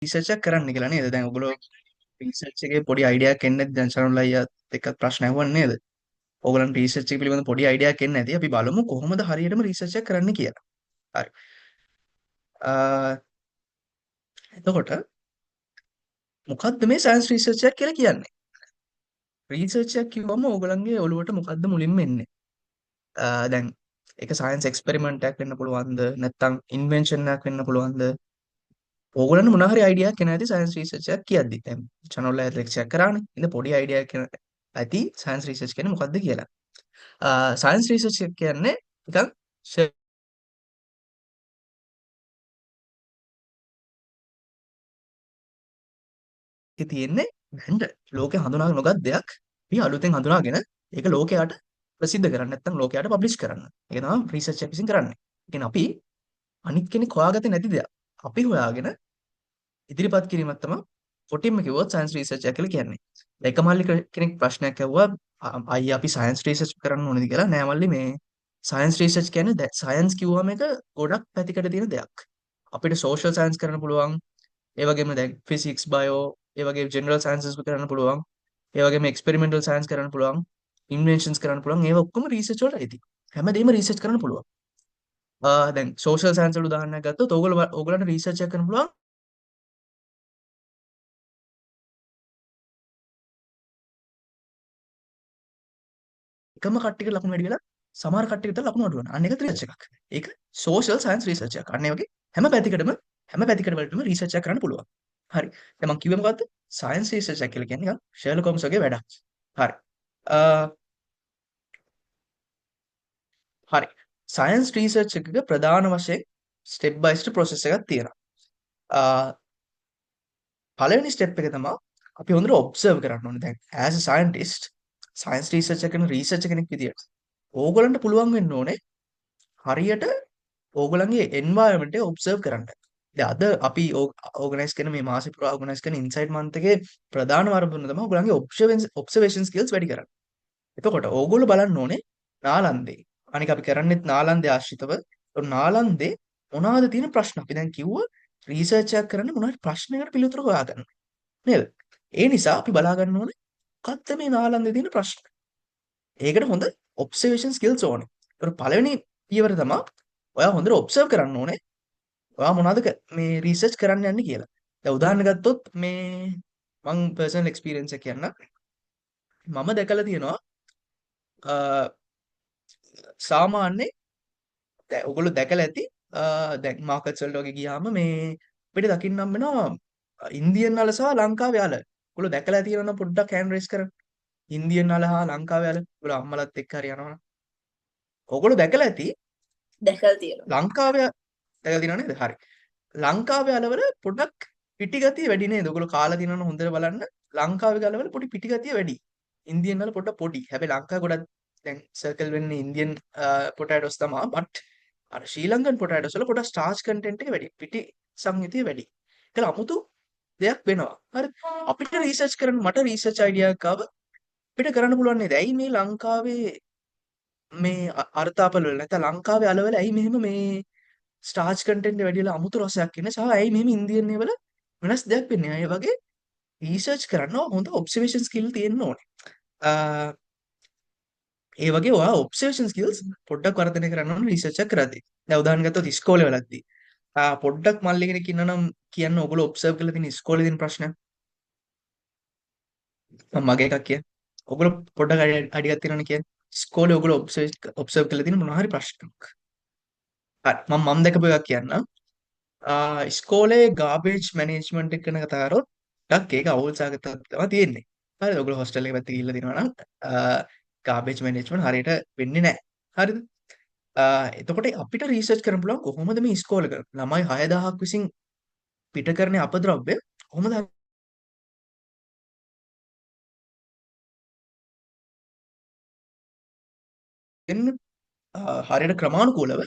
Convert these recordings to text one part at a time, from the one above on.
Research එකක් කරන්න කියලා නේද? දැන් ඔයගොල්ලෝ රිසර්ච් එකේ පොඩි අයිඩියාවක් එන්නේ නැති දැන් සරණලා අයියාත් එක්ක ප්‍රශ්න අහුවන්නේ නේද? ඕගොල්ලන් රිසර්ච් එක පිළිබඳ පොඩි අයිඩියාවක් එන්නේ නැති. අපි බලමු කොහොමද හරියටම රිසර්ච් එක කරන්න කියලා. හරි. එතකොට මොකද්ද මේ සයන්ස් රිසර්ච් එකක් කියලා කියන්නේ? රිසර්ච් එකක් කිව්වම ඕගොල්ලන්ගේ ඔළුවට මොකද්ද මුලින්ම එන්නේ? දැන් ඒක සයන්ස් එක්ස්පෙරිමන්ට් එකක් වෙන්න පුළුවන්ද? නැත්නම් ඉන්වෙන්ෂන් එකක් වෙන්න පුළුවන්ද? ඕගොල්ලන්ට මොනවා හරි අයිඩියාවක් එන ඇති සයන්ස් රිසර්ච් එකක් කියද්දි. දැන් channel එකේ ලෙක්චර් එකක් කරානේ. ඉතින් පොඩි අයිඩියාවක් එන ඇති සයන්ස් රිසර්ච් කියන්නේ මොකද්ද කියලා. සයන්ස් රිසර්ච් එක කියන්නේ නිකන් ඒකේ තියෙන්නේ දැන් ලෝකේ හඳුනා නොගත් දෙයක් අපි අලුතෙන් හඳුනාගෙන ඒක ලෝකයට ප්‍රසිද්ධ කරන්න නැත්නම් ලෝකයට පබ්ලිෂ් කරන්න. ඒක තමයි රිසර්ච් එක විසින් කරන්නේ. ඒ කියන්නේ අපි අනිත් කෙනෙක් හොයාගත්තේ නැති දෙයක් අපි හොයාගෙන ඉදිරිපත් කිරීමක් තමයි කොටින්ම කිව්වොත් සයන්ස් රිසර්ච් එක කියලා කියන්නේ. එක මල්ලි කෙනෙක් ප්‍රශ්නයක් ඇහුවා අයියා අපි සයන්ස් රිසර්ච් කරන්න ඕනේද කියලා. නෑ මල්ලි මේ සයන්ස් රිසර්ච් කියන්නේ සයන්ස් කිව්වම එක ගොඩක් පැතිකඩ තියෙන දෙයක්. අපිට සෝෂල් සයන්ස් කරන්න පුළුවන්. ඒ වගේම දැන් ෆිසික්ස් බයෝ ඒ වගේ ජෙනරල් සයන්සස් කරන්න පුළුවන්. ඒ වගේම එක්ස්පෙරිමෙන්ටල් සයන්ස් කරන්න පුළුවන්. ඉන්වෙන්ෂන්ස් කරන්න පුළුවන්. ඒවා ඔක්කොම රිසර්ච් වලට අයිති. හැමදේම රිසර්ච් කරන්න පුළුවන්. දැන් සෝෂල් සයන්ස් වල උදාහරණයක් ගත්තොත් ඕගොල්ලන්ට රිසර්ච් එකක් කරන්න පුළුවන්. එකම කට්ටියකට ලකුණු වැඩි වෙලා සමහර කට්ටියකට ලකුණු අඩු වෙනවා. අන්න ඒක රිසර්ච් එකක්. ඒක සෝෂල් සයන්ස් රිසර්ච් එකක්. අන්න ඒ වගේ හැම පැතිකඩ වලටම රිසර්ච් එකක් කරන්න පුළුවන්. හරි. දැන් මම කිව්වේ මොකද්ද? සයන්ස් රිසර්ච් එකක් කියලා කියන්නේ නිකන් ෂර්ලොක් හෝම්ස් වගේ වැඩක්. හරි. අ හරි. සයන්ස් රිසර්ච් එකක ප්‍රධාන වශයෙන් ස්ටෙප් බයි ස්ටෙප් ප්‍රොසෙස් එකක් තියෙනවා. අ පළවෙනි ස්ටෙප් එක තමයි අපි හොඳට ඔබ්සර්ව් කරන්න ඕනේ. දැන් as a scientist science research එක කරන රිසර්ච් කෙනෙක් විදියට ඕගොල්ලන්ට පුළුවන් වෙන්න ඕනේ හරියට ඕගොල්ලන්ගේ එන්වයරන්මන්ට් එක ඔබ්සර්ව් කරන්න. දැන් අද අපි ඕගනයිස් කරන මේ මාසෙ පුරා ඕගනයිස් කරන ඉන්සයිට් මන්ත් එකේ ප්‍රධාන වරදුන තමයි ඕගොල්ලන්ගේ ඔබ්සර්වේෂන් ස්කිල්ස් වැඩි කරන්න. එතකොට ඕගොල්ලෝ බලන්න ඕනේ නාලන්දේ. අනික අපි කරන්නේත් නාලන්දේ ආශ්‍රිතව. ඒ නාලන්දේ මොනවද තියෙන ප්‍රශ්න? අපි දැන් කිව්වා රිසර්ච් එකක් කරන්න මොනවද ප්‍රශ්නයකට පිළිතුරු හොයාගන්න. නේද? ඒ නිසා අපි බලා ගන්න ඕනේ මොකක්ද මේ නාලන්දේ තියෙන ප්‍රශ්න. ඒකට හොඳ ඔබ්සර්වේෂන් ස්කිල්ස් ඕනේ. ඒතර පළවෙනි පියවර තමයි ඔයා හොඳට ඔබ්සර්ව් කරන්න ඕනේ. ඔයා මොනවද මේ රිසර්ච් කරන්න යන්නේ කියලා. දැන් උදාහරණ ගත්තොත් මේ මං පර්සනල් එක්ස්පීරියන්ස් එක කියන්නම්. මම දැකලා තියෙනවා සාමාන්‍යයෙන් දැන් ඔයගොල්ලෝ දැකලා ඇති දැන් මාකට්ස් වලට වගේ ගියාම මේ අපිට දකින්න හම්බ වෙනවා ඉන්දියන් අල සහ ලංකාවේ අල. ඔයගොල්ලෝ දැකලා තියෙනවා නම් පොඩ්ඩක් හෑන්ඩ් රේස් කරන්න. ඉන්දියන් අල හා ලංකාවේ අල. ඔයගොල්ලෝ අම්මලත් එක්ක හරි යනවනම්. ඔයගොල්ලෝ දැකලා ඇති දැකලා තියෙනවා. ලංකාවේ දැකලා තියෙනව නේද? හරි. ලංකාවේ අලවල පොඩ්ඩක් පිටි ගතිය වැඩි නේද? ඔයගොල්ලෝ කාලා තියෙනවනම් හොඳට බලන්න. ලංකාවේ ගලවල පොඩි පිටි ගතිය වැඩි. ඉන්දියන් වල පොඩ්ඩක් පොඩි. හැබැයි ලංකාවේ ගොඩක් දැන් සර්කල් වෙන්නේ ඉන්දියන් පොටැටෝස් තමයි. බට් අර ශ්‍රී ලංකන් පොටැටෝස් වල පොඩක් ස්ටාර්ච් කන්ටෙන්ට් එක වැඩි. පිටි සංයුතිය වැඩි. ඒක අමුතු දෙයක් වෙනවා. හරි. අපිට රිසර්ච් කරන්න මට රිසර්ච් අයිඩියා එකක් ආව. අපිට කරන්න පුළුවන් නේද? ඇයි මේ ලංකාවේ මේ අර්තාපල වල නැත්නම් ලංකාවේ අලවල ඇයි මෙහෙම මේ ස්ටාර්ච් කන්ටෙන්ට් වැඩි වෙලා අමුතු රසයක් එන්නේ? සහ ඇයි මෙහෙම ඉන්දියන් ඒවල වෙනස් දෙයක් වෙන්නේ? අය වගේ රිසර්ච් කරන්න හොඳ ඔබ්සර්වේෂන් ස්කිල් තියෙන්න ඕනේ. අ ඒ වගේ ඔයා ඔබ්සර්වේෂන් ස්කිල්ස් පොඩ්ඩක් වර්ධනය කරන්න ඕනේ රිසර්ච් එක කරද්දී. දැන් උදාහරණ ගත්තොත් ඉස්කෝලේ වලදී. පොඩ්ඩක් මල්ලි කෙනෙක් ඉන්නනම් කියන්න ඔයගොල්ලෝ ඔබ්සර්ව් කරලා තියෙන ඉස්කෝලේ තියෙන ප්‍රශ්න. මම මගේ එකක් කියන්න. ඔයගොල්ලෝ පොඩ්ඩක් අඩියක් තියෙනවනේ කියන්න. ඉස්කෝලේ ඔයගොල්ලෝ ඔබ්සර්ව් කරලා තියෙන මොනවා හරි ප්‍රශ්නයක්. හරි මම දැකපු එකක් කියන්නම්. ඉස්කෝලේ ගාබේජ් මැනේජ්මන්ට් එක ගැන කතා කරොත් ටක් ඒක අවුල් සහගත තමයි තියෙන්නේ. හරිද? ඔයගොල්ලෝ හොස්ටල් එක පැත්තේ ගිහිල්ලා දිනනවා නම් ගාබේජ් මැනේජ්මන්ට් හරියට වෙන්නේ නැහැ. හරිද? එතකොට අපිට රිසර්ච් කරන්න පුළුවන් කොහොමද මේ ඉස්කෝලේක ළමයි 6000ක් විසින් පිට කරන අපද්‍රව්‍ය කොහොමද වෙන්නේ හරියට ක්‍රමානුකූලව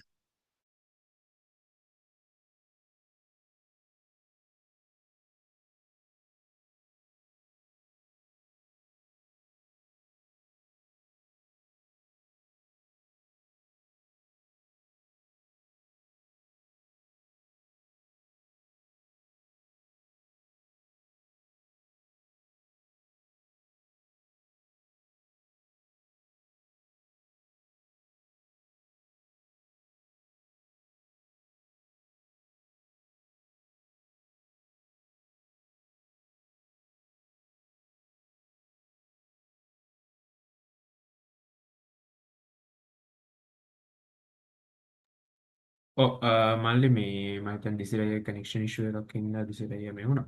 මල්ලි මේ මතන් දිසිරය කනෙක්ෂන් ශුව එකක් ඉන්න දිසිරය මේ වුණ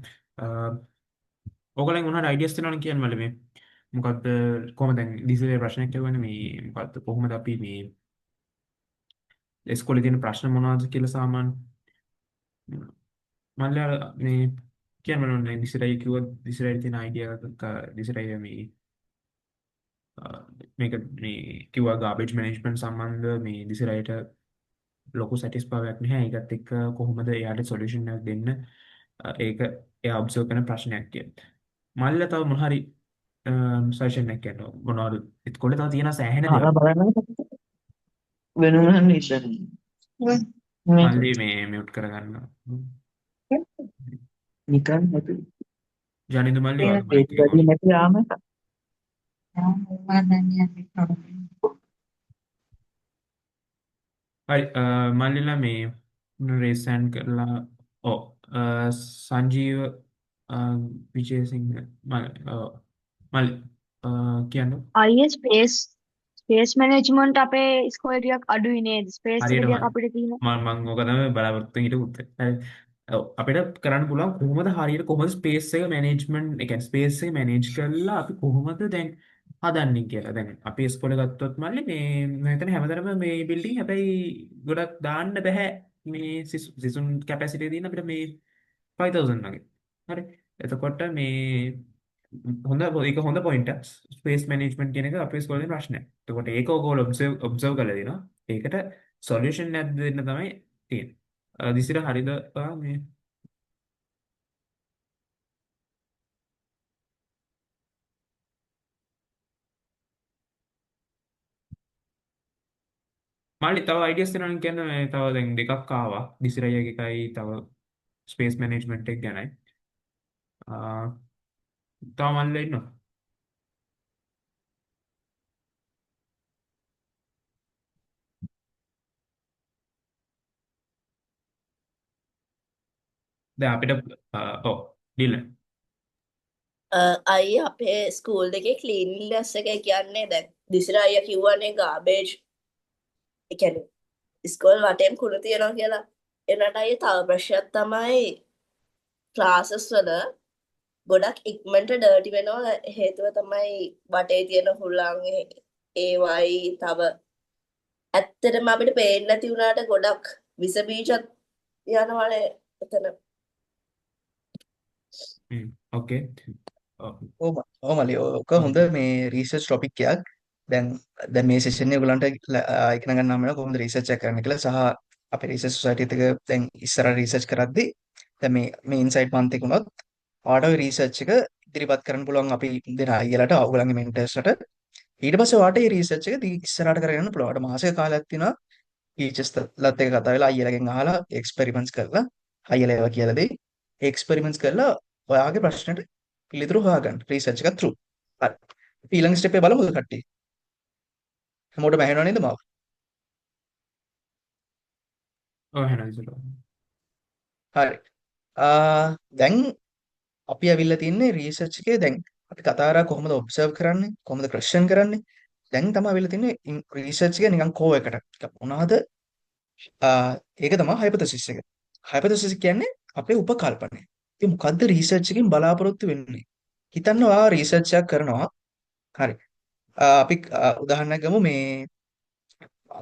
ඕකල උන අයිඩියස් නන කියන් මල මේ මොකක්ද කොම දැන් දිසිරේ ප්‍රශ්නයක් වන මේ මොකක්ද කොහොමද අපි මේ එස්කොල තින ප්‍රශ්න මොනාද කියල සාමාන් මල්ල මේ කියමන දිසිරයි කිව දිසිරයි තින අයිඩිය දිසිරය මේ මේක මේ කිව ගාබේජ් මනේජ්මන්ට් සම්බන්ධ මේ දිසිරයට ලොකු සැටිස් පාවයක් නැහැ ඒකත් එක්ක කොහොමද එයාට සොලියුෂන්යක් දෙන්න ඒක එයා ඔබ්සර්ව් කරන ප්‍රශ්නයක් කිය මල්ල තව මොහරි සජෙන්යක් කියන්න මොනවද ඉස්කෝලේ තව තියෙන සෑහෙන දේවල් අහලා බලන්න වෙනුනන් ඉස්සර මේක මල්ලි මේ මියුට් කරගන්න නිකන් නැති ජනිදු මල්ලි තියෙන වගේ පේජ් මයික් එක වැඩි නැති ආම හරි මල්ලිලා මේ රේසෑන් කරලා ඕ සංජීව විජේසිංහ මල් කියන්න අයිය ස්පේස් මැනේජ්මන්ට් අපේ ස්කෝලේ ටිකක් අඩුයි නේද ස්පේස් එක හරියට ටිකක් අපිට තියෙන මං ඕක තමයි බලාපොරොත්තු වෙ හිටපු උත්තර. ඔව් අපිට කරන්න පුළුවන් කොහොමද හරියට කොහොමද ස්පේස් එක මැනේජ්මන්ට් ඒ කියන්නේ ස්පේස් එක මැනේජ් කරලා අපි කොහොමද දැන් හදන්නේ කියලා. දැන් අපි ඉස්කෝලේ ගත්තොත් මල්ලි මේ මම හිතන්නේ හැමදාම මේ බිල්ඩින් හැබැයි ගොඩක් දාන්න බෑ මේ සිසුන් කැපැසිටි තියෙන අපිට මේ 5000 වගේ. හරි. එතකොට මේ ඒක හොඳ පොයින්ට් ස්පේස් මැනේජ්මන්ට් කියන එක අපේ ඉස්කෝලේ ප්‍රශ්නයක්. එතකොට ඒක ඔයගොල්ලෝ ඔබ්සර්ව් කරලා දිනවා. ඒකට සොලියුෂන් නැද්ද දෙන්න තමයි තියෙන්නේ. දිසිර හරිද මේ මල්ලි තව අයිඩියස් දෙනවා කියන්න මේ තව දැන් දෙකක් ආවා දිසිරය එකයි තව ස්පේස් මැනේජ්මන්ට් එක ගැනයි. තව මල්ල ඉන්නවා. දැන් අපිට ඔව් ඩිලන් අයි අපේ ස්කූල් එකේ ක්ලීන්ලිනස් එක කියන්නේ දැන් දිසිර අයියා කිව්වනේ ගාබේජ් ඒ කියන්නේ ස්කෝල් වටේම කුණු තියනවා කියලා එනට අයියා තව ප්‍රශ්නයක් තමයි ක්ලාසස් වල ගොඩක් ඉක්මනට ඩර්ටි වෙනවා හේතුව තමයි වටේ තියෙන හුළං ඒවයි තව ඇත්තටම අපිට පේන්නේ නැති වුණාට ගොඩක් විස බීජත් යනවනේ එතන ඕකේ මලි ඕක හොඳ මේ රීසර්ච් ටොපික් එකක්. දැන් මේ සෙෂන් එක ඔයගලන්ට ඉගෙන ගන්න නම් කොහොමද රීසර්ච් එක කරන්න කියලා සහ අපේ රීසර්ච් සොසයිටි එක දැන් ඉස්සර රීසර්ච් කරද්දී දැන් මේ ඉන්සයිට් මන්ත් එක උනොත් ඔයාට ඔය රීසර්ච් එක ඉදිරිපත් කරන්න පුළුවන් අපි දෙන අයියලට ඔයගලන්ගේ මෙන්ටර්ස්ලට. ඊට පස්සේ ඔයාට මේ රීසර්ච් එක ඉස්සරහට කරගෙන යන්න පුළුවන්. ඔයාට මාසයක කාලයක් තියෙනවා ටීචර්ස්ලත් එක්ක කතා වෙලා අයියලගෙන් අහලා එක්ස්පෙරිමන්ට්ස් කරලා අයියලා ඒවා කියලා දෙයි. ඒ එක්ස්පෙරිමන්ට්ස් කරලා ඔයාගේ ප්‍රශ්නෙට පිළිතුරු හොයාගන්න රීසර්ච් එක through. හරි. ඊළඟ ස්ටෙප් එක බලමුද කට්ටිය? හැමෝටම ඇහෙනව නේද මාව? ඔව් එහෙනම් දිසිර හරි. දැන් අපි ඇවිල්ලා තින්නේ රීසර්ච් එකේ දැන් අපි කතා කරා කොහොමද ඔබ්සර්ව් කරන්නේ කොහොමද ක්වෙස්චන් කරන්නේ දැන් තමයි ඇවිල්ලා තින්නේ රීසර්ච් එකේ නිකන් කෝ එකට මොනවද ඒක තමයි හයිපොතසිස් එක. හයිපොතසිස් කියන්නේ අපේ උපකල්පනය. ඉතින් මොකද්ද රීසර්ච් එකෙන් බලාපොරොත්තු වෙන්නේ? හිතන්න ඔයා රීසර්ච් එකක් කරනවා. හරි. අපි උදාහරණයක් ගමු මේ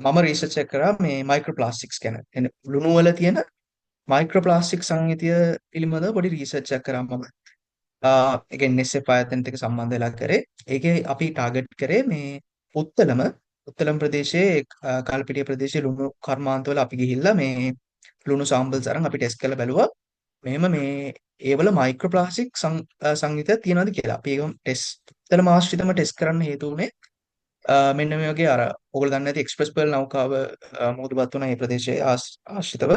මම රීසර්ච් එක කරා මේ මයික්‍රෝප්ලාස්ටික්ස් ගැන. එන ලුණු වල තියෙන මයික්‍රෝප්ලාස්ටික් සංයුතිය පිළිබඳව පොඩි රීසර්ච් එකක් කරා මම. ඒ කියන්නේ NSF ආයතනයත් එක්ක සම්බන්ධ වෙලා කරේ. ඒකේ අපි ටාගට් කරේ මේ උත්තලම් ප්‍රදේශයේ කාල්පිටිය ප්‍රදේශයේ ලුණු කර්මාන්තවල අපි ගිහිල්ලා මේ ලුණු සාම්පල්ස් අරන් අපි ටෙස්ට් කරලා බැලුවා. මෙහෙම මේ ඒවල මයික්‍රෝප්ලාස්ටික් සංයුතියක් තියෙනවද කියලා. අපි ඒකම උත්තලම ආශ්‍රිතව ටෙස්ට් කරන්න හේතු වුණේ මෙන්න මේ වගේ අර ඔයගොල්ලෝ දන්නේ නැති එක්ස්ප්‍රස් පර්ල් නෞකාව මුහුදුබත් වුණ මේ ප්‍රදේශයේ ආශ්‍රිතව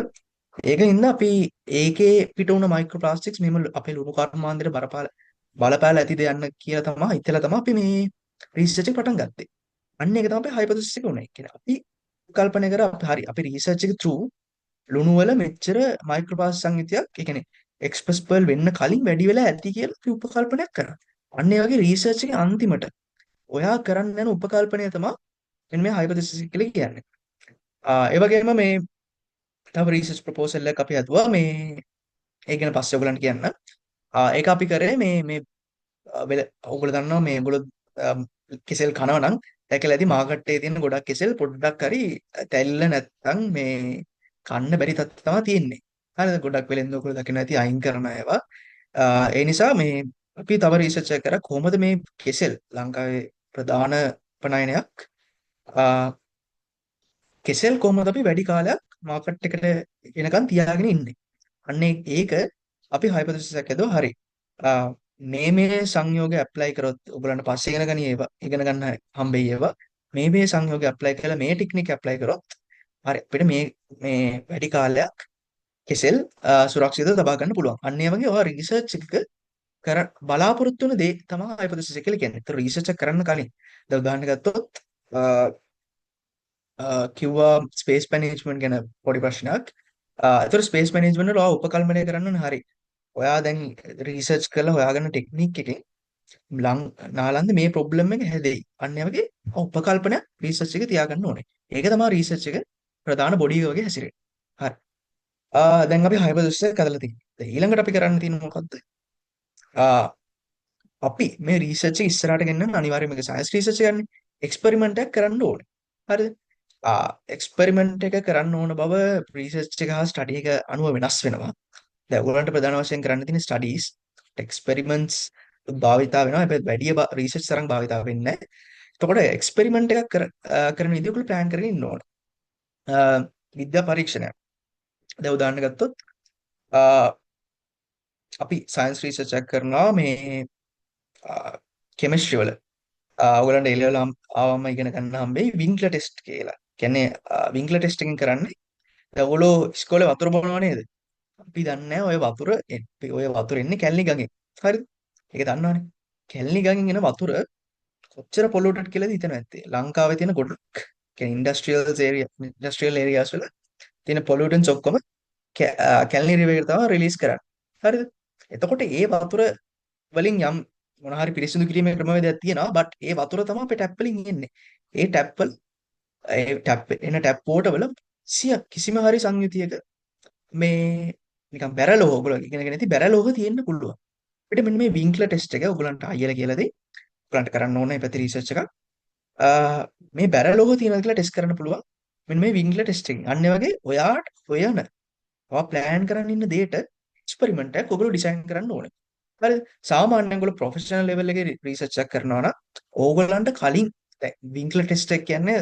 ඒකින්ද අපි ඒකේ පිට වුණ මයික්‍රෝප්ලාස්ටික්ස් මෙහෙම අපේ ලුණු කර්මාන්තයට බලපාලා ඇතිද යන්න කියලා තමයි හිතලා තමයි අපි මේ රිසර්ච් එක පටන් ගත්තේ. අන්න ඒක තමයි අපේ හයිපොතසිස් එක උනේ. කියන්නේ අපි කල්පනා කරා හරි අපි රිසර්ච් එක through ලුණු වල මෙච්චර මයික්‍රෝප්ලාස්ටික් සංයුතියක් ඒ කියන්නේ එක්ස්ප්‍රස් පර්ල් වෙන්න කලින් වැඩි වෙලා ඇති කියලා අපි උපකල්පනයක් කරා. අන්න ඒ වගේ රිසර්ච් එකේ අන්තිමට ඔයා කරන්න යන උපකල්පනය තමයි මෙන්න මේ හයිපොතසිස් කියලා කියන්නේ. ඒ වගේම මේ තව රිසර්ච් ප්‍රොපෝසල් එකක් අපි හදුවා මේ ඒ ගැන පස්සේ ඔයගලන්ට කියන්න. ඒක අපි කරේ මේ ඔයගොල්ලෝ දන්නවා මේ ඔයගොල්ලෝ කෙසෙල් කනවා නම් දැකලා ඇති මාකට් එකේ තියෙන ගොඩක් කෙසෙල් පොඩ්ඩක් හරි තැල්ල නැත්තම් මේ කන්න බැරි තත්ත්ව තමයි තියෙන්නේ. හරිද? ගොඩක් වෙලෙන්ද ඔයගොල්ලෝ දකින්න ඇති අයින් කරන ඒවා. ඒ නිසා මේ අපි තව රිසර්ච් එකක් කරා කොහොමද මේ කෙසෙල් ලංකාවේ ප්‍රධාන උපනයනයක් කෙසෙල් කොහොමද අපි වැඩි කාලයක් මාකට් එකට එනකන් තියාගෙන ඉන්නේ. අන්න ඒක අපි හයිපොතෙසිස් එකක් හදුවා. හරි. මේ සංයෝගය ඇප්ලයි කරොත් ඔයගලන්ට පස්සේ ඉගෙන ගන්න ඒවා ඉගෙන ගන්න හම්බෙයි ඒවා. මේ සංයෝගය ඇප්ලයි කරලා මේ ටෙක්නික් ඇප්ලයි කරොත් හරි අපිට මේ වැඩි කාලයක් කෙසෙල් සුරක්ෂිතව තබා ගන්න පුළුවන්. අන්න ඒ වගේ ඔය රිසර්ච් එක කර බලාපොරොත්තු වෙන දේ තමයි හයිපොතෙසිස් එක කියලා කියන්නේ. ඒතර රිසර්ච් එක කරන්න කලින් දැන් උදාහරණ ගත්තොත් කිව්වා ස්පේස් මැනේජ්මන්ට් ගැන පොඩි ප්‍රශ්නයක්. ඒතර ස්පේස් මැනේජ්මන්ට් වල ඔයා උපකල්පනය කරන්න ඕනේ. හරි. ඔයා දැන් රිසර්ච් කරලා හොයාගන්න ටෙක්නික් එකෙන් නාලන්ද මේ ප්‍රොබ්ලම් එක හැදෙයි. අන්න ඒ වගේ උපකල්පනයක් රිසර්ච් එකේ තියාගන්න ඕනේ. ඒක තමයි රිසර්ච් එක ප්‍රධාන බොඩි එක වගේ හැසිරෙන්නේ. හරි. දැන් අපි හයිපොතෙසිස් එක හදලා තියෙනවා. දැන් ඊළඟට අපි කරන්න තියෙන්නේ මොකද්ද? අපි මේ රිසර්ච් එක ඉස්සරහට ගෙන්නන්න අනිවාර්යයෙන්ම මේක සයන්ස් රිසර්ච් එකන්නේ එක්ස්පෙරිමන්ට් එකක් කරන්න ඕනේ. හරිද? එක්ස්පෙරිමන්ට් එක කරන්න ඕන බව රිසර්ච් එක හා ස්ටඩි එක අනුව වෙනස් වෙනවා. දැන් ඔයගොල්ලන්ට ප්‍රධාන වශයෙන් කරන්න තියෙන ස්ටඩීස් එක්ස්පෙරිමන්ට්ස් භාවිතා වෙනවා. හැබැයි වැඩි රිසර්ච් තරම් භාවිතා වෙන්නේ නැහැ. එතකොට එක්ස්පෙරිමන්ට් එකක් කරන විදිහ ඔයගොල්ලෝ ප්ලෑන් කරගෙන ඉන්න ඕන. විද්‍යා පරීක්ෂණයක්. දැන් උදාහරණ ගත්තොත් අපි සයන්ස් රිසර්ච් එකක් කරනවා මේ කෙමිස්ට්‍රි වල. ඔයගොල්ලන්ට ඒ ලෙවල් ආවම ඉගෙන ගන්න හම්බෙයි වින්ක්ලර් ටෙස්ට් කියලා. කියන්නේ වින්ක්ලර් ටෙස්ට් එකකින් කරන්නේ දැන් ඔයගොල්ලෝ ඉස්කෝලේ වතුර බොනවා නේද? අපි දන්නේ ඔය වතුර එන්නේ කැලණි ගඟෙන්. හරිද? ඒක දන්නවනේ. කැලණි ගඟෙන් එන වතුර කොච්චර පොලූටඩ් කියලාද හිතනවා ඇත්තේ. ලංකාවේ තියෙන ගොඩක් කියන්නේ ඉන්ඩස්ට්‍රියල් ඒරියාස් වල තියෙන පොලූටන්ස් ඔක්කොම කැලණි රිවර් එකට තමයි රිලීස් කරන්නේ. හරිද? එතකොට ඒ වතුර වලින් යම් මොන හරි පිරිසිදු කිරීමේ ක්‍රමවේදයක් තියෙනවා. බට් ඒ වතුර තමයි අපේ ටැප් වලින් එන්නේ. ඒ ටැප් වල ඒ ටැප් වෝටර් වල කිසිම හරි සංයුතියක මේ නිකන් බැරලෝහ ඔයගොල්ලෝ ඉගෙනගෙන ඉති බැරලෝහ තියෙන්න පුළුවන්. අපිට මෙන්න මේ වින්ක්ලර් ටෙස්ට් එක ඔයගොල්ලන්ට අයියලා කියලා දෙයි. ඔයගොල්ලන්ට කරන්න ඕනේ පැති රිසර්ච් එකක්. මේ බැරලෝහ තියෙනවද කියලා ටෙස්ට් කරන්න පුළුවන්. මෙන්න මේ වින්ක්ලර් ටෙස්ට් එකෙන්. අන්න ඒ වගේ ඔයාට හොයන ඔයා ප්ලෑන් කරන්න ඉන්න දෙයට එක්ස්පෙරිමන්ට් එකක් ඔයගොල්ලෝ ඩිසයින් කරන්න ඕනේ. හරිද? සාමාන්‍යයෙන් ඔයගොල්ලෝ ප්‍රොෆෙෂනල් ලෙවල් එකේ රිසර්ච් එකක් කරනවා නම් ඕගොල්ලන්ට කලින් දැන් වින්ක්ලර් ටෙස්ට් එක කියන්නේ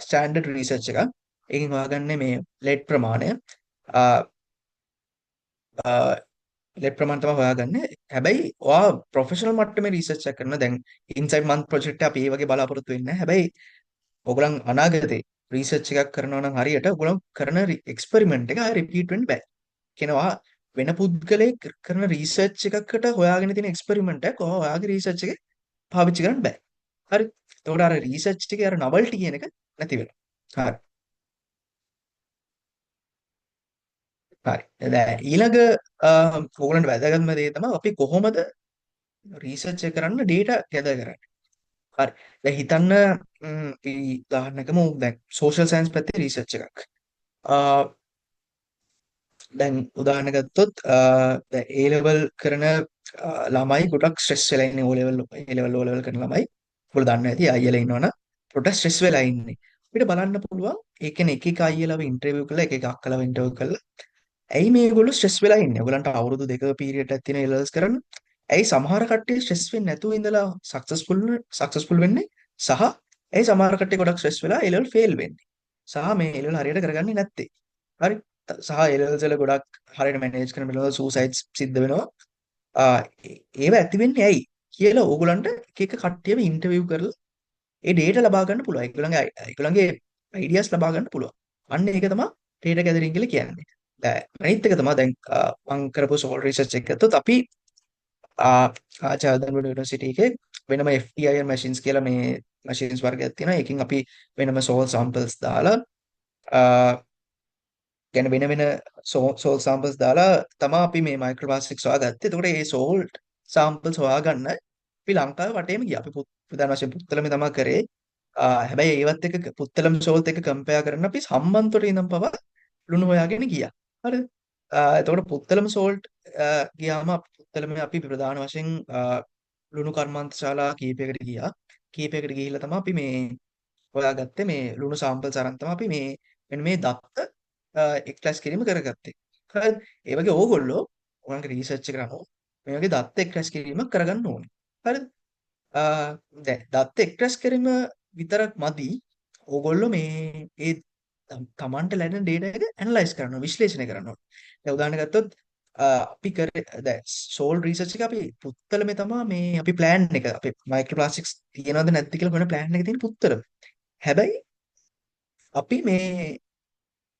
ස්ටෑන්ඩඩ් රිසර්ච් එකක්. ඒකෙන් හොයාගන්නේ මේ ලෙඩ් ප්‍රමාණය. ලෙඩ් ප්‍රමාණය තමයි හොයාගන්නේ. හැබැයි ඔයා ප්‍රොෆෙෂනල් මට්ටමේ රිසර්ච් එකක් කරන දැන් ඉන්සයිඩ් මන්ත් ප්‍රොජෙක්ට් එක අපි ඒ වගේ බලාපොරොත්තු වෙන්නේ නැහැ. හැබැයි ඔයගොල්ලන් අනාගතේ රිසර්ච් එකක් කරනවා නම් හරියට ඔයගොල්ලන් කරන එක්ස්පෙරිමන්ට් එක රිපීට් වෙන්න බෑ. කියනවා වෙන පුද්ගලයෙක් කරන රිසර්ච් එකකට හොයාගෙන තියෙන එක්ස්පෙරිමන්ට් එක ඔයාගේ රිසර්ච් එකේ පාවිච්චි කරන්න බෑ. හරි. එතකොට අර රිසර්ච් එකේ අර නොවල්ටි කියන එක නැති වෙනවා. හරි. හරි. දැන් ඊළඟ ඕගොල්ලන්ට වැදගත්ම දේ තමයි අපි කොහොමද රිසර්ච් එක කරන්න ඩේටා ගැදර් කරන්නේ. හරි. දැන් හිතන්න උදාහරණයකම දැන් සෝෂල් සයන්ස් පැත්තේ රිසර්ච් එකක්. දැන් උදාහරණ ගත්තොත් දැන් A level කරන ළමයි ගොඩක් ස්ට්‍රෙස් වෙලා ඉන්නේ O level කරන ළමයි. ඔයගොල්ලෝ දන්නවා ඇති අයියලා ඉන්නවනම් පොඩක් ස්ට්‍රෙස් වෙලා ඉන්නේ. අපිට බලන්න පුළුවන් ඒ කියන්නේ එක එක අයියලාව ඉන්ටර්විව් කරලා එක එක අක්කලාව ඉන්ටර්විව් කරලා ඇයි මේගොල්ලෝ ස්ට්‍රෙස් වෙලා ඉන්නේ? ඔයගලන්ට අවුරුදු 2ක පීරියඩ් එකක් තියෙන A-levels කරන්න. ඇයි සමහර කට්ටිය ස්ට්‍රෙස් වෙන්නේ නැතුව ඉඳලා සක්සස්ෆුල් වෙන්නේ? සහ ඇයි සමහර කට්ටිය ගොඩක් ස්ට්‍රෙස් වෙලා A-level ෆේල් වෙන්නේ? සහ මේ A-level හරියට කරගන්නේ නැත්තේ. හරි. සහ A-levels වල ගොඩක් හරියට මැනේජ් කරන වෙලාවල සූසයිඩ්ස් සිද්ධ වෙනවා. ඒව ඇති වෙන්නේ ඇයි කියලා ඕගොල්ලන්ට එක එක කට්ටියව ඉන්ටර්විව් කරලා ඒ ඩේටා ලබා ගන්න පුළුවන්. ඒගොල්ලන්ගේ අයිඩියාස් ලබා ගන්න පුළුවන්. අන්න ඒක තමයි ඩේටා ගැදරින් කියලා කියන්නේ. දැන් අනිත් එක තමයි දැන් මම කරපු සෝල් රිසර්ච් එක ගත්තොත් අපි ආචාර්ය යුනිවර්සිටි එකේ වෙනම FTIR මැෂින්ස් කියලා මේ මැෂින්ස් වර්ගයක් තියෙනවා. ඒකෙන් අපි වෙනම සෝල් සැම්පල්ස් දාලා කියන්නේ වෙන සෝල් සැම්පල්ස් දාලා තමයි අපි මේ මයික්‍රෝප්ලාස්ටික්ස් හොයාගත්තේ. එතකොට මේ සෝල් සැම්පල්ස් හොයාගන්න අපි ලංකාවේ වටේම ගියා. අපි ප්‍රධාන වශයෙන් පුත්තලමේ තමයි කරේ. හැබැයි ඒවත් එක්ක පුත්තලම් සෝල්ත් එක්ක කම්පෙයාර් කරන අපි සම්බන්තොට ඉඳන් පවා ලුණු හොයාගෙන ගියා. හරිද? එතකොට පුත්තලම සෝල්ට් ගියාම පුත්තලම අපි ප්‍රධාන වශයෙන් ලුණු කර්මාන්තශාලා කීපයකට ගියා. කීපයකට ගිහිල්ලා තමයි අපි මේ හොයාගත්තේ මේ ලුණු සාම්පල්ස් අරන් තමයි අපි මේ මෙන්න මේ දත්ත එක්ස්ට්‍රැක්ට් කිරීම කරගත්තේ. හරිද? ඒ වගේ ඕගොල්ලෝ ඔයගොල්ලන්ගේ රිසර්ච් එක කරනවා මේ වගේ දත්ත එක්ස්ට්‍රැක්ට් කිරීමක් කරගන්න ඕනේ. හරිද? දැන් දත්ත එක්ස්ට්‍රැක්ට් කිරීම විතරක් මදි. ඕගොල්ලෝ මේ ඒ තමන්ට ලැබෙන data එක ඇනලයිස් කරනවා විශ්ලේෂණය කරනවා. දැන් උදාහරණ ගත්තොත් අපි කරේ දැන් සෝල් රිසර්ච් එක අපි පුත්තලමේ තමයි මේ අපි ප්ලෑන් එක අපේ මයික්‍රෝප්ලාස්ටික්ස් තියෙනවද නැද්ද කියලා හොයන ප්ලෑන් එක තියෙන පුත්තලම. හැබැයි අපි මේ